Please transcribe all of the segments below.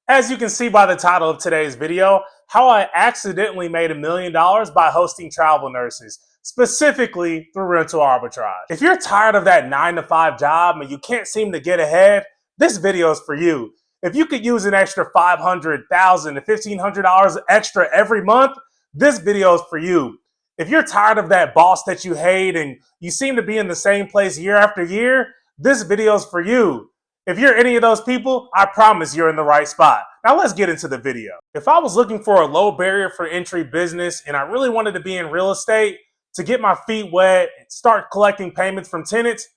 As you can see by the title of today's video, how I accidentally made $1 million by hosting travel nurses, specifically through rental arbitrage. If you're tired of that 9-to-5 job and you can't seem to get ahead, this video is for you. If you could use an extra $500, $1,000 to $1,500 extra every month, this video is for you. If you're tired of that boss that you hate and you seem to be in the same place year after year, this video is for you. If you're any of those people, I promise you're in the right spot. Now let's get into the video. If I was looking for a low barrier for entry business and I really wanted to be in real estate to get my feet wet and start collecting payments from tenants,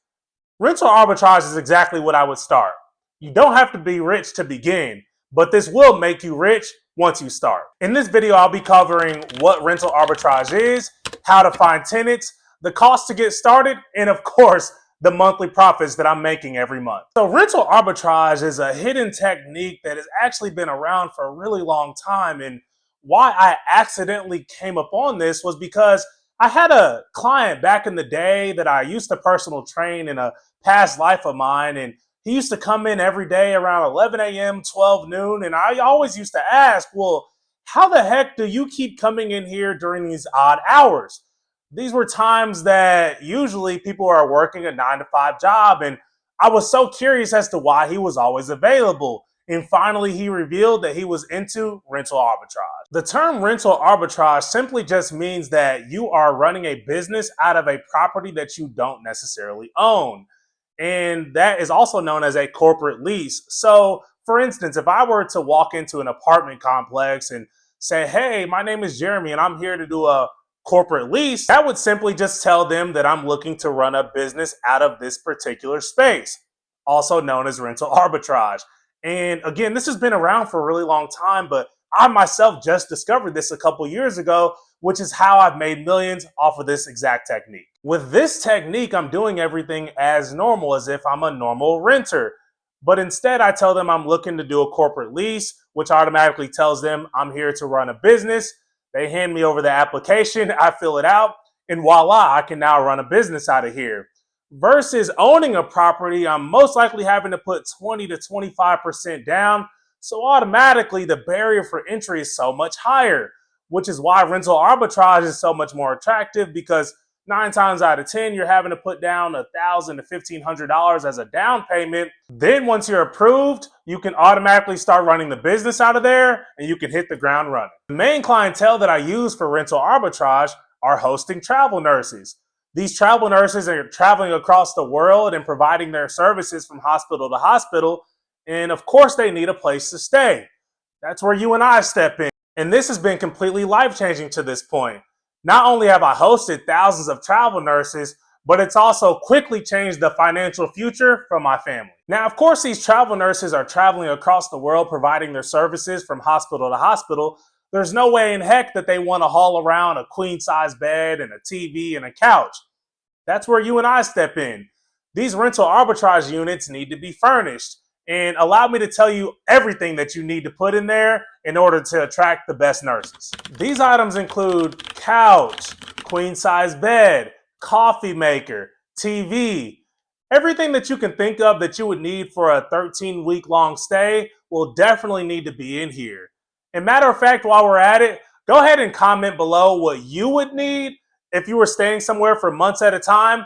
rental arbitrage is exactly what I would start. You don't have to be rich to begin, but this will make you rich once you start. In this video, I'll be covering what rental arbitrage is, how to find tenants, the cost to get started, and of course, the monthly profits that I'm making every month. So rental arbitrage is a hidden technique that has actually been around for a really long time. And why I accidentally came upon this was because I had a client back in the day that I used to personal train in a past life of mine. And he used to come in every day around 11 a.m., 12 noon. And I always used to ask, well, how the heck do you keep coming in here during these odd hours? These were times that usually people are working a 9-to-5 job, and I was so curious as to why he was always available. And finally, he revealed that he was into rental arbitrage. The term rental arbitrage simply just means that you are running a business out of a property that you don't necessarily own. And that is also known as a corporate lease. So, for instance, if I were to walk into an apartment complex and say, hey, my name is Jeremy, and I'm here to do a corporate lease, that would simply just tell them that I'm looking to run a business out of this particular space, also known as rental arbitrage. And again, this has been around for a really long time, but I myself just discovered this a couple years ago, which is how I've made millions off of this exact technique. With this technique, I'm doing everything as normal, as if I'm a normal renter. But instead, I tell them I'm looking to do a corporate lease, which automatically tells them I'm here to run a business. They hand me over the application, I fill it out, and voila, I can now run a business out of here. Versus owning a property, I'm most likely having to put 20 to 25% down, so automatically the barrier for entry is so much higher, which is why rental arbitrage is so much more attractive, because 9 times out of 10, you're having to put down $1,000 to $1,500 as a down payment. Then once you're approved, you can automatically start running the business out of there and you can hit the ground running. The main clientele that I use for rental arbitrage are hosting travel nurses. These travel nurses are traveling across the world and providing their services from hospital to hospital. And of course, they need a place to stay. That's where you and I step in. And this has been completely life-changing to this point. Not only have I hosted thousands of travel nurses, but it's also quickly changed the financial future for my family. Now, of course, these travel nurses are traveling across the world providing their services from hospital to hospital. There's no way in heck that they want to haul around a queen-size bed and a TV and a couch. That's where you and I step in. These rental arbitrage units need to be furnished. And allow me to tell you everything that you need to put in there in order to attract the best nurses. These items include couch, queen-size bed, coffee maker, TV. Everything that you can think of that you would need for a 13-week-long stay will definitely need to be in here. And matter of fact, while we're at it, go ahead and comment below what you would need if you were staying somewhere for months at a time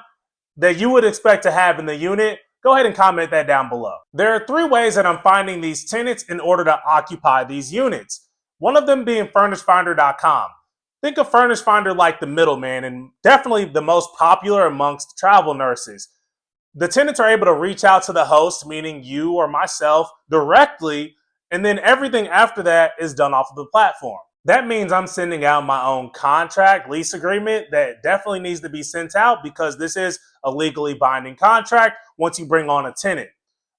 that you would expect to have in the unit. Go ahead and comment that down below. There are 3 ways that I'm finding these tenants in order to occupy these units. One of them being FurnishFinder.com. Think of Furnish Finder like the middleman and definitely the most popular amongst travel nurses. The tenants are able to reach out to the host, meaning you or myself, directly, and then everything after that is done off of the platform. That means I'm sending out my own contract, lease agreement that definitely needs to be sent out because this is a legally binding contract once you bring on a tenant.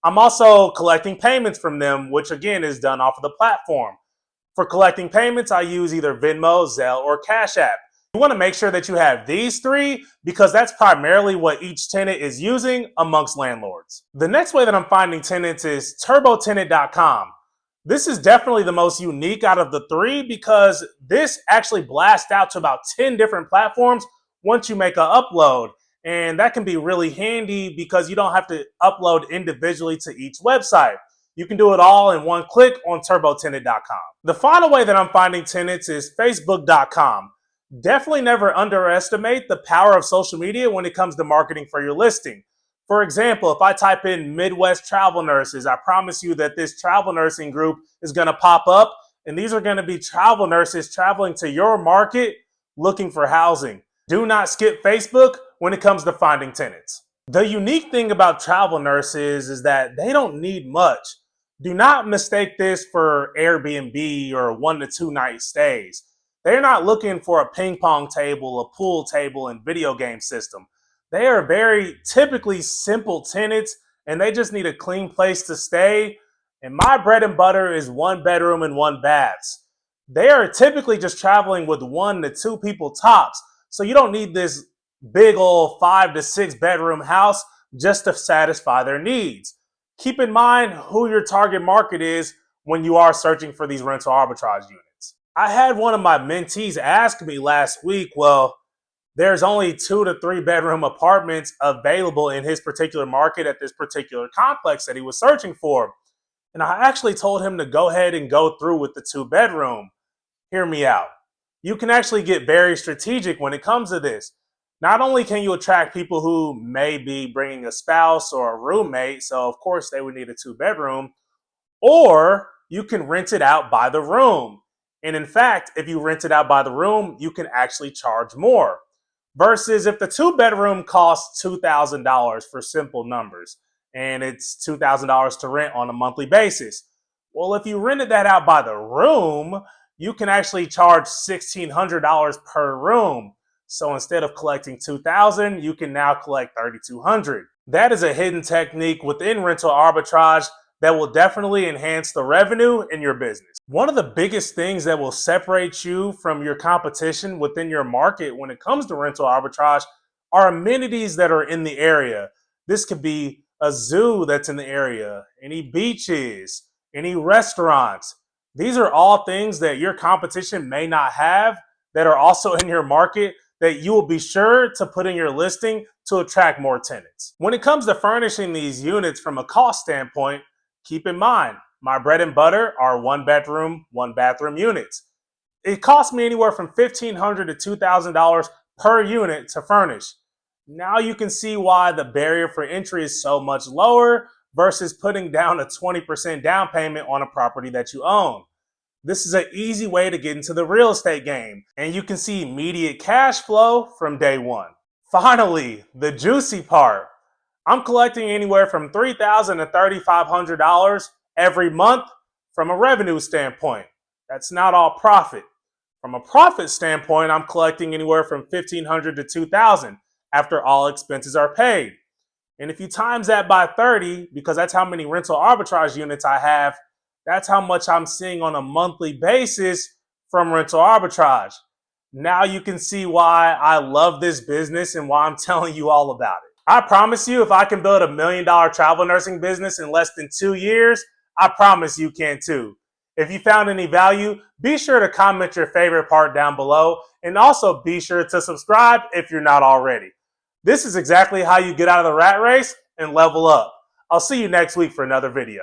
I'm also collecting payments from them, which again is done off of the platform. For collecting payments, I use either Venmo, Zelle, or Cash App. You want to make sure that you have these 3 because that's primarily what each tenant is using amongst landlords. The next way that I'm finding tenants is TurboTenant.com. This is definitely the most unique out of the 3 because this actually blasts out to about 10 different platforms once you make an upload. And that can be really handy because you don't have to upload individually to each website. You can do it all in one click on turbotenant.com. The final way that I'm finding tenants is facebook.com. Definitely never underestimate the power of social media when it comes to marketing for your listing. For example, if I type in Midwest travel nurses, I promise you that this travel nursing group is going to pop up, and these are going to be travel nurses traveling to your market looking for housing. Do not skip Facebook when it comes to finding tenants. The unique thing about travel nurses is that they don't need much. Do not mistake this for Airbnb or 1 to 2 night stays. They're not looking for a ping pong table, a pool table, and video game system. They are very typically simple tenants, and they just need a clean place to stay. And my bread and butter is 1 bedroom and 1 baths. They are typically just traveling with 1 to 2 people tops. So you don't need this big old 5 to 6 bedroom house just to satisfy their needs. Keep in mind who your target market is when you are searching for these rental arbitrage units. I had one of my mentees ask me last week, well, there's only 2 to 3 bedroom apartments available in his particular market at this particular complex that he was searching for. And I actually told him to go ahead and go through with the 2 bedroom. Hear me out. You can actually get very strategic when it comes to this. Not only can you attract people who may be bringing a spouse or a roommate, so of course they would need a 2 bedroom, or you can rent it out by the room. And in fact, if you rent it out by the room, you can actually charge more. Versus if the 2 bedroom costs $2,000 for simple numbers, and it's $2,000 to rent on a monthly basis. Well, if you rented that out by the room, you can actually charge $1,600 per room. So instead of collecting $2,000, you can now collect $3,200. That is a hidden technique within rental arbitrage that will definitely enhance the revenue in your business. One of the biggest things that will separate you from your competition within your market when it comes to rental arbitrage are amenities that are in the area. This could be a zoo that's in the area, any beaches, any restaurants. These are all things that your competition may not have that are also in your market that you will be sure to put in your listing to attract more tenants. When it comes to furnishing these units from a cost standpoint, keep in mind, my bread and butter are 1 bedroom, 1 bathroom units. It costs me anywhere from $1,500 to $2,000 per unit to furnish. Now you can see why the barrier for entry is so much lower versus putting down a 20% down payment on a property that you own. This is an easy way to get into the real estate game, and you can see immediate cash flow from day one. Finally, the juicy part. I'm collecting anywhere from $3,000 to $3,500 every month from a revenue standpoint. That's not all profit. From a profit standpoint, I'm collecting anywhere from $1,500 to $2,000 after all expenses are paid. And if you times that by 30, because that's how many rental arbitrage units I have, that's how much I'm seeing on a monthly basis from rental arbitrage. Now you can see why I love this business and why I'm telling you all about it. I promise you, if I can build $1 million travel nursing business in less than 2 years, I promise you can too. If you found any value, be sure to comment your favorite part down below, and also be sure to subscribe if you're not already. This is exactly how you get out of the rat race and level up. I'll see you next week for another video.